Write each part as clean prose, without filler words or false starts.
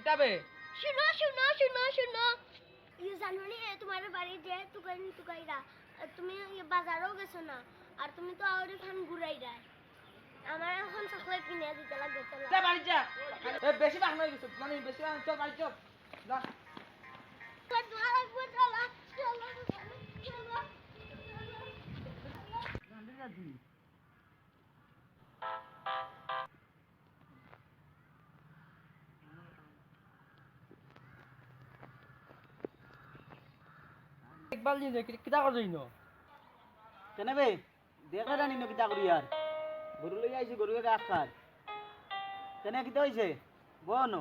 কিতাবে শুনো শুনো শুনো শুনো ইয়ে জানো নি তোমার বাড়ি যে তুকাইরা তুমি বাজারও গেছো না আর তুমি তো আউরি খান ঘুরাইরা আমার এখন চকলেট কিনে দিতে লাগবে চলো যা বাড়ি যা বেশি বাং হয়ে গেছে মানে বেশি বাং চল বাড়ি চল যা চলো লাগবে চলো চলো চলো একবার নিয়ে কিতা করছই ন কেনে বে দেখা জানি না কিতা করি আর গরু লই আইছি গরুকে ঘাস খার কেনে কিতা হইছে বন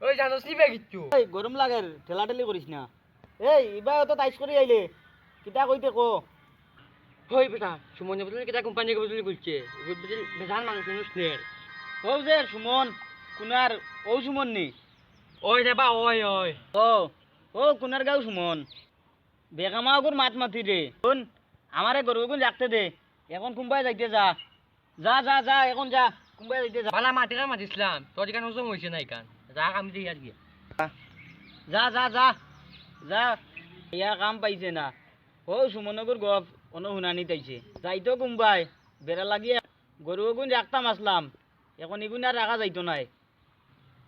ওই জানোস নি বে কিচ্ছু এই গরম লাগে ঠেলাঠেলি করিস না এই ইবা তো তাইস করি আইলে কিতা কইতে কো হই বেটা সুমনে বদলে কিতা কোম্পানি বদলে কইছে বদলে বেজান মানুষ নুস নের ও যে সুমন কুনার ও সুমন নি ওই রে বা ওই ওই ও ও কুনার গাঁও সুমন বেগামা গুর মাত মাতি রে শুন আমারে গরু গুন রাখতে দে এখন কুম্বাই যাইতে যা যা যা যা এখন যা কুম্বাই যাইতে যা বালা মাটিরা মাতিছিলাম তোর এখানে ওজন হইছে না এখান যা আমি দিই আর কি যা যা যা যা ইয়া কাম পাইছে না ও সুমনগুর গপ কোনো শুনানি তাইছে যাইতো কুম্বাই বেড়া লাগিয়ে গরু গুণ রাখতাম আসলাম এখন এগুন আর রাখা যাইতো নাই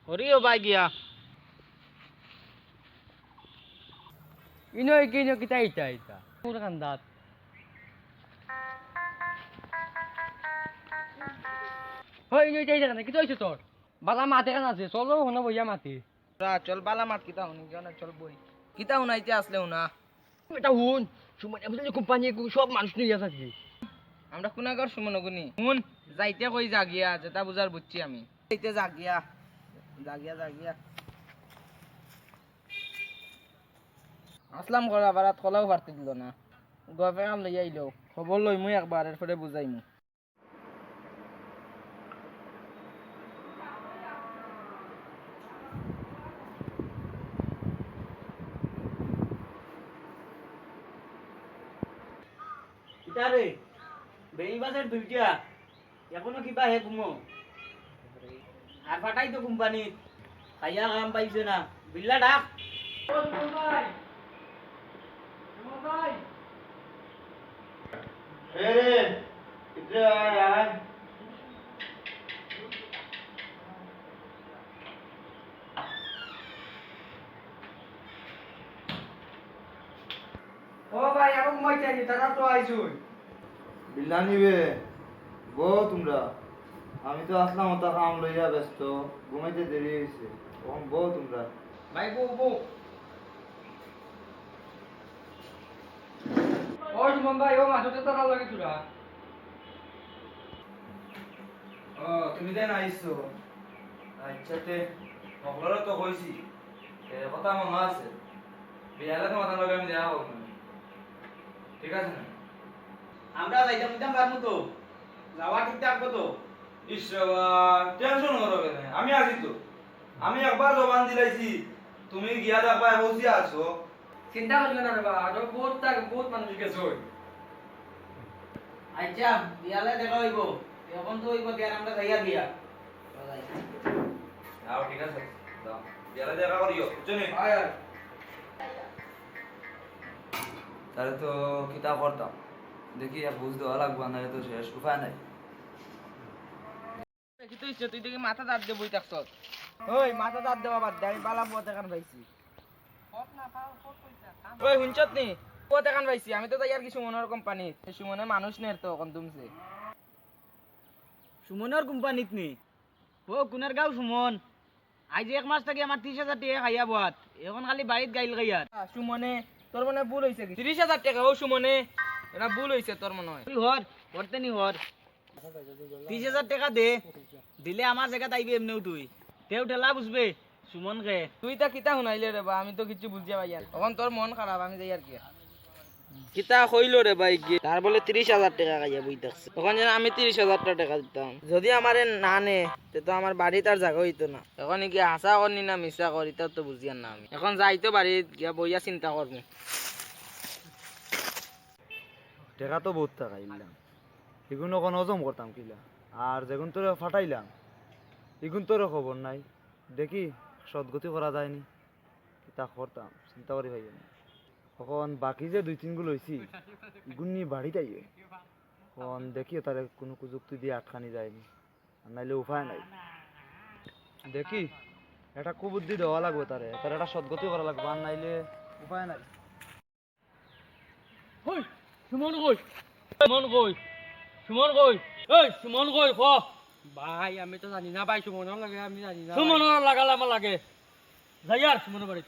হরিও বাই গিয়া ইনো ইনো কিতা ইতা ইতা পুরা কান্দাত হই ইনো ইতা ইতা কিতা হইছে তোর বালা মাতে কান আছে চলো হনো বইয়া মাতি চল বালা মাত কিতা শুনি না চল বই কিতা শুনাইতে আসলে না এটা হুন সুমনে বদলে কোম্পানি সব মানুষ নিয়ে থাকি আমরা কুনাগর সুমনগুনি শুন যাইতে কই জাগিয়া যেটা বুঝার বুঝছি আমি যাইতে জাগিয়া জাগিয়া জাগিয়া আসলাম করা বারাত কলাও পারতে দিল না গপে কাম লই আইলো খবর লই মুই একবার এরপরে বুঝাই মু ইতারে বেইবাসের দুইটা এখনো কিবা হে ঘুমো আর ফাটাই তো কোম্পানি খাইয়া কাম পাইছে না বিল্লা ডাক ও ভাই এখন ঘুমাইতে আছি তারা তো আইছুই বিল্লা নিবে গো তোমরা আমি তো আসলাম ওটা কাম লইয়া ব্যস্ত ঘুমাইতে দেরি হয়েছে তখন গো তোমরা ভাই বউ বউ ও সুমন ভাই ও মাঝে তারা লাগে তুরা ও তুমি দেন আইছো আচ্ছা তে সকলেরও তো কইছি কথা মনে আছে বিয়ালে তো মাথা লগে আমি দেয়া হোক ঠিক আছে না আমরা যাইতাম নিতাম পারমু তো যাওয়া ঠিক থাকবো তো ইসবা টেনশন করো কেন আমি আছি তো আমি একবার জবান দিলাইছি তুমি গিয়া দেখবা বসে আছো চিন্তা করলে না রে বা আরো বহুত মানুষ গেছে আচ্ছা বিয়ালে দেখা হইব এখন তো হইব দেন আমরা যাইয়া দিয়া যাও ঠিক আছে যাও বিয়ালে দেখা করিও বুঝছনি আয় আয় তাহলে তো কিতা করতাম দেখি আর বুঝ দেওয়া লাগবে না তো শেষ উপায় নাই কি তো ইচ্ছে তুই দেখি মাথা দাঁত দিয়ে বই থাকছ ওই মাথা দাঁত দেওয়া বাদ দে আমি বালা পথ এখান পাইছি ওই শুনছত নি পথ এখান পাইছি আমি তো তাই আর কি সুমনের কোম্পানি সুমনের মানুষ নেই তো এখন তুমছে সুমনের কোম্পানিত নি ও কুনার গাঁও সুমন আজ এক মাস থাকি আমার 30,000 টাকা খাইয়া বাত এখন খালি বাড়িত গাইল গাইয়ার সুমনে তোর মনে ভুল হয়েছে 30,000 টাকা ও সুমনে এটা ভুল হয়েছে তোর মনে হয় তুই হর করতে নি হর 30,000 টাকা দে দিলে আমার জায়গা আইবে এমনিও তুই তেও ঠেলা বুঝবে সুমন কে তুই তা কিতা শুনাইলে রে বা আমি তো কিছু বুঝিয়া পাই আর এখন তোর মন খারাপ আমি যাই আর কি কিতা কইলো রে ভাই তার বলে 30,000 টাকা খাইয়া বই থাকছে তখন যেন আমি 30,000 টাকা দিতাম যদি আমার না নে তো আমার বাড়ি তার জায়গা হইতো না এখন কি হাসা করনি না মিশা করি তার তো বুঝিয়ার না আমি এখন যাইতো বাড়িত গিয়া বইয়া চিন্তা করবো টাকা তো বহুত টাকা ইলাম এগুলো কোনো হজম করতাম কিলা আর যেগুন তোরে ফাটাইলাম এগুন তোরও খবর নাই দেখি সদ্গতি করা যায়নি তা করতাম চিন্তা করি ভাই এখন বাকি যে 2-3 গুলো হয়েছি এগুন নিয়ে বাড়িতে আইয়ে এখন দেখি তার কোনো প্রযুক্তি দিয়ে আটকানি যায়নি আর নাইলে উপায় নাই দেখি এটা কুবুদ্ধি দেওয়া লাগবে তার একটা সদ্গতি করা লাগবে আর নাইলে উপায় নাই হই সুমন কই সুমন কই সুমন কই এই সুমন কই ক ভাই আমি তো জানি না ভাই সুমনের লাগে আমি জানি না সুমনের লাগালে আমার লাগে যাই আর সুমনের বাড়ি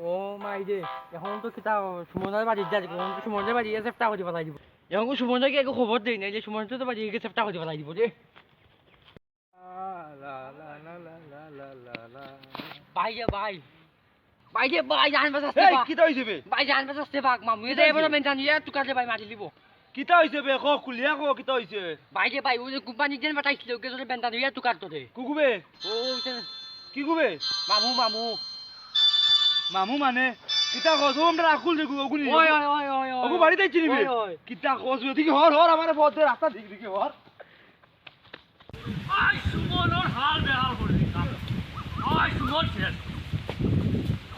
ও মাই দে এখন তো কিতা সুমনের বাড়ি যাই এখন তো সুমনের বাড়ি চেষ্টা করে পেলাই দিব এখন সুমনকে একো খবর দেই না যে সুমন তো বাড়ি গিয়ে চেষ্টা করে পেলাই দিব দে ভাই যে ভাই ভাই যে ভাই জান বাজাতে এই কিটা হইছে বে ভাই জান বাজাতে ভাগ মামু এটা এবার মেন জানিয়া তুকাতে ভাই মারি দিব কিটা হইছে বে ক কুলিয়া ক কিটা হইছে ভাই যে ভাই ওই যে কোম্পানি যেন বাটাইছিল ওকে যদি বেন্টা দিয়া তুকার তোরে কুকুবে ও কি কুবে মামু মামু মামু মানে কিটা কস আমরা আকুল দেখু ওগুনি ওই ওই ওই ওই ওগু বাড়ি যাইছি নিবে ওই, ওই। কিটা কস দেখি হর হর আমার পথে রাস্তা দিক দিকে হর আই সুমনের হাল বেহাল করে দিলাম আই সুমন ছেড়ে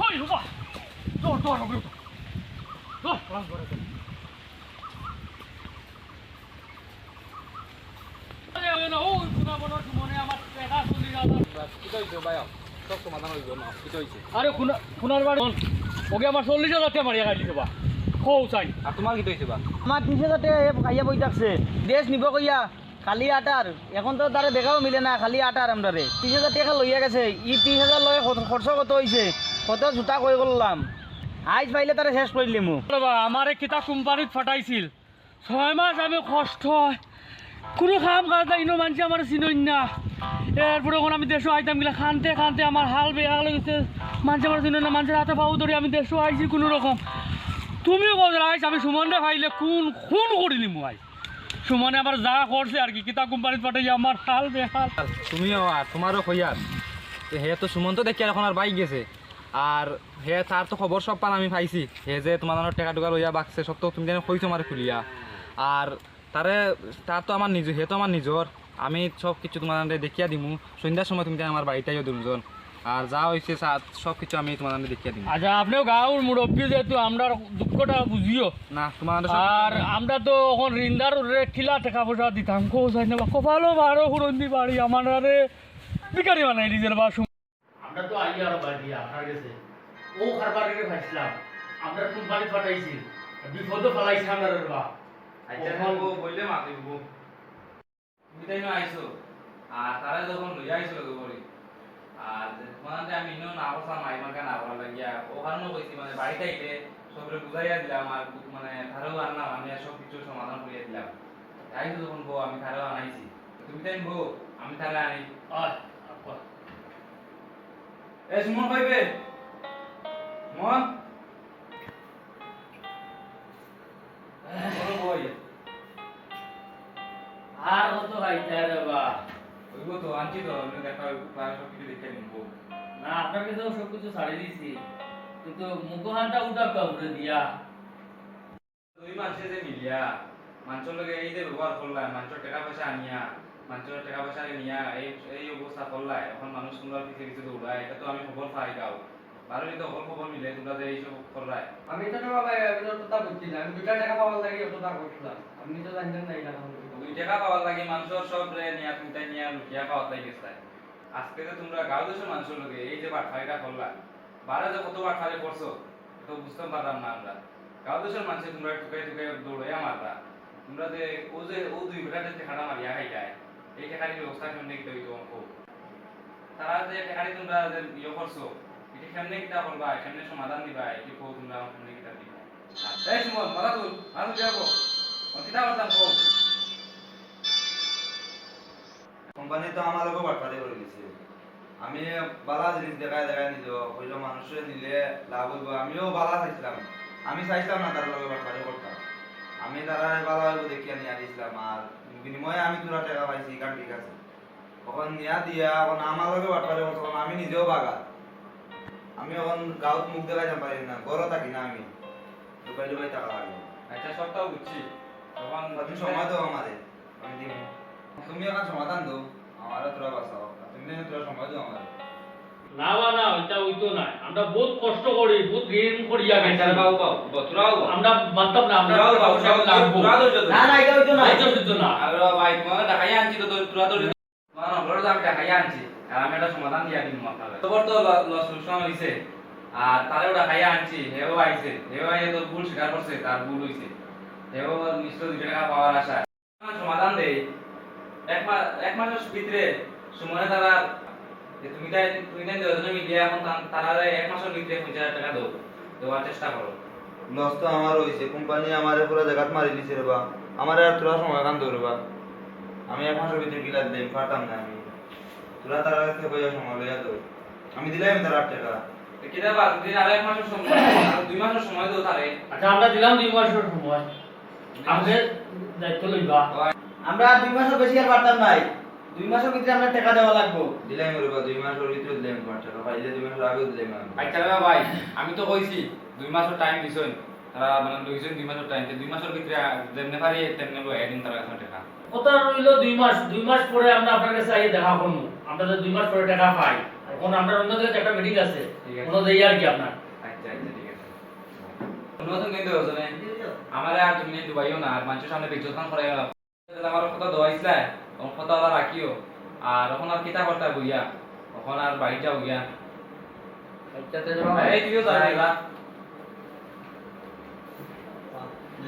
হই হুবা তোর তোর হবে তো প্লান করে দে আরে না ও পুরা বড় সুমনে আমার টাকা চলি যাবে কিটা হইছে ভাই সব সমাধান হইব না কিটা হইছে আরে খুনার বাড়ি ওকে আমার 40,000 টাকা মারিয়া গাড়ি দেবা খৌ চাই আর তোমার কিটা হইছে বা আমার 30,000 টাকা খাইয়া বই থাকছে দেশ নিব কইয়া খালি আটার এখন তো তারে দেখাও মিলে না খালি আটার আমরারে 30,000 টাকা লইয়া গেছে ই 30,000 লয়ে খরচ কত হইছে কত জুতা কই করলাম আইজ পাইলে তারে শেষ করিলি মু বাবা আমারে কিতা কোম্পানিত ফাটাইছিল 6 মাস আমি কষ্ট কোনো কাম কাজ ইনো মানছি আমার চিনই না এরপরে এখন আমি দেশও আইতাম গেলে খানতে খানতে আমার হাল বেয়া লেগেছে মানছি আমার চিনই না মানুষের হাতে পাও ধরে আমি দেশও আইছি কোনো রকম তুমিও বল আইস আমি সুমনরে পাইলে খুন করিলি মু আইস সুমনে আবার যা করছে আর কি কিতা কোম্পানিত পাঠাই আমার হাল বেহাল তুমিও আর তোমারও কইয়ার হে তো সুমন্ত দেখি এখন আর বাইক গেছে আর হে তার তো খবর সব পান আমি পাইছি হে যে তোমার টাকা টুকা লইয়া বাকছে সব তো তুমি যেন কইছো আমার খুলিয়া আর তার তো আমার হে তো আমার নিজর আমি সব কিছু তোমার দেখিয়া দিমু সন্ধ্যার সময় তুমি আমার বাড়িটাইও দুজন আর যা হয়েছে সব কিছু আমি তোমার দেখিয়া দিমু আচ্ছা আপনিও গাঁর মুরব্বী যেহেতু আমরা দুঃখটা বুঝিও না তোমার আর আমরা তো এখন রিন্দার ঠিলা টাকা পয়সা দিতাম কো চাই না কপালও বারো হুরন্দি বাড়ি আমার আরে বিকারি বানাই নিজের বা আমরা তো আই আর বাড়ি আপনার গেছে ও খারবারে ভাইছিলাম আমরা কোম্পানি ফাটাইছি বিপদ ফলাইছি আমরা বা আচ্ছা বললে মাতি দিব তুমি তাই না আইছো আর তারা যখন লইয়া আইছিল গোবরি আর মানে আমি ইনো না বসলাম আইমাকে না বলা লাগিয়া ওখানেও কইছি মানে বাড়িতে আইতে সবরে বুঝাইয়া দিলাম আর মানে তারও আনলাম আমি সব কিছু সমাধান করিয়া দিলাম আইছো যখন বউ আমি তারও আনাইছি তুমি তাই বউ আমি তাহলে আনি এ সুমন পাইবে মন বই আর কত খাইতে রে বা ওইগো তো আনছি তো আমি দেখা প্রায় সব কিছু দেখে নিব না আপনাকে তো সব কিছু ছাড়ি দিছি কিন্তু মুখহানটা উঠা কাউরে দিয়া দুই মাসে যে মিলিয়া মানুষের লগে এই যে ব্যবহার করলাম মানুষের টাকা পয়সা আনিয়া মানুষের টাকা পয়সা নিয়া এই অবস্থা করলাই এখন মানুষ তোমরা পিছিয়ে পিছিয়ে দৌড়ায় এটা তো আমি খবর পাই গাও বারো যদি খবর মিলে তোমরা যে এইসব করলাই আমি তো না বাবা আমি তো তা বুঝছি না আমি 2 টাকা পাওয়ার লাগে অত টাকা করছিলাম আপনি তো জানেন না এটা 2 টাকা পাওয়ার লাগে মানুষের সব রে নিয়া তুইটা নিয়া লুকিয়া পাওয়ার লাগে আজকে যে তোমরা গাঁও দেশের মানুষের লগে এই যে বাটফারিটা করলা বারো যে কত বাটফারি করছো তো বুঝতে পারলাম না আমরা গাঁও দেশের মানুষে তোমরা টুকাই টুকাই দৌড়াইয়া মারলা তোমরা যে ও 2 বেটাতে টাকাটা মারিয়া খাই যায় এই টাকার ব্যবস্থা কেমনে কি হইতো অঙ্ক তারা যে টাকাটি তোমরা যে ইয়ে করছো এটা কেমনে কিটা করবা কেমনে সমাধান দিবা কি কো তোমরা কেমনে কিটা দিবা এই সুমন মাথা তুল মাথা যাবো কিটা করতাম কো কোম্পানি তো আমার লোক বাটপারি করে গেছে আমি বালা জিনিস দেখায় দেখায় নিল কইল মানুষে নিলে লাভ হইব আমিও বালা চাইছিলাম আমি চাইছিলাম না তার লগে বাটপারি করতাম আমি তারা বালা হইব দেখিয়া নিয়ে দিয়েছিলাম আর বিনিময়ে আমি তোরা টাকা পাইছি কারণ ঠিক আছে তখন নিয়া দিয়া এখন আমার লগে বাটপারি করতাম তখন আমি নিজেও বাগা আমি এখন গাঁত মুখ দেখাইতে পারি না গড় থাকি না আমি লুকাই লুকাই টাকা লাগে আচ্ছা সবটাও বুঝছি তখন তুমি সময় দাও আমারে আমি দিব তুমি এখন সমাধান দাও আমারও তোরা বাঁচাও তুমি তোরা সময় দাও আমারে না বা না এটা হইতো না আমরা বহুত কষ্ট করি বহুত ঋণ করিয়া গেছি বাবু তোরাও আমরা মানতাম না আমরা তোরাও বাবু লাগবো তোরা ধৈর্য না না এটা হইতো না এটা হইতো না আর ভাই তোমার দেখাই আনছি তো তোরা ধৈর্য তোমার নম্বরও তো আমি দেখাই আনছি আর আমি একটা সমাধান দিয়া দিন আপনাকে তোর তো লসুন হইছে আর তারেও দেখাই আনছি হেও আইছে হেও আইয়ে তোর ভুল স্বীকার করছে তার ভুল হইছে হেও নিশ্চয় 2 টাকা পাওয়ার আশা সমাধান দেই এক মাসের ভিতরে সুমনে তারা তুমি তাই দুজনে মিলিয়ে এখন তারা 1 মাসের ভিতরে 50,000 টাকা দেওয়ার চেষ্টা করো লস তো আমার হইছে কোম্পানি আমারে পুরো জায়গাত মারি দিছে রে বা আমারে আর তোরা সময় কান ধরে বা আমি এক মাসের ভিতরে গিলা দেই পারতাম না আমি তোরা তার কাছে বইয়া সময় লইয়া তো আমি দিলাম তার 8 টাকা কিটা বা যদি আর 1 মাসের সময় 2 মাসের সময় দাও তারে আচ্ছা আমরা দিলাম 2 মাসের সময় আমাদের দায়িত্ব লইবা আমরা 2 মাসের বেশি আর পারতাম নাই 2 মাসের ভিতরে আমরা টাকা দেওয়া লাগবো দিলাম রে বা 2 মাসের ভিতরে দিলাম 5 টাকা পাইলে 2 মাসের আগেও দিলাম আমি আচ্ছা ভাই আমি তো কইছি 2 মাসের টাইম দিছই তারা মানে লইছেন 2 মাসের টাইম 2 মাসের ভিতরে যেমনে পারি তেমনে লই আইদিন তার কাছে টাকা কথা রইল 2 মাস পরে আমরা আপনার কাছে আইয়ে দেখা করব আমরা তো 2 মাস পরে টাকা পাই এখন আমরা অন্য জায়গায় একটা মিটিং আছে কোনো দেই আর কি আপনার আচ্ছা ঠিক আছে নতুন কিন্তু হজনে আমারে আর তুমি দুবাইও না আর মানুষের সামনে বিজ্ঞাপন করাইও না আমার কথা দোয়াইছলা ওর কথা ওরা রাখিও আর এখন আর কিতা করতে বইয়া এখন আর বাড়ি যাও গিয়া আচ্ছা তো এই তুইও যাবি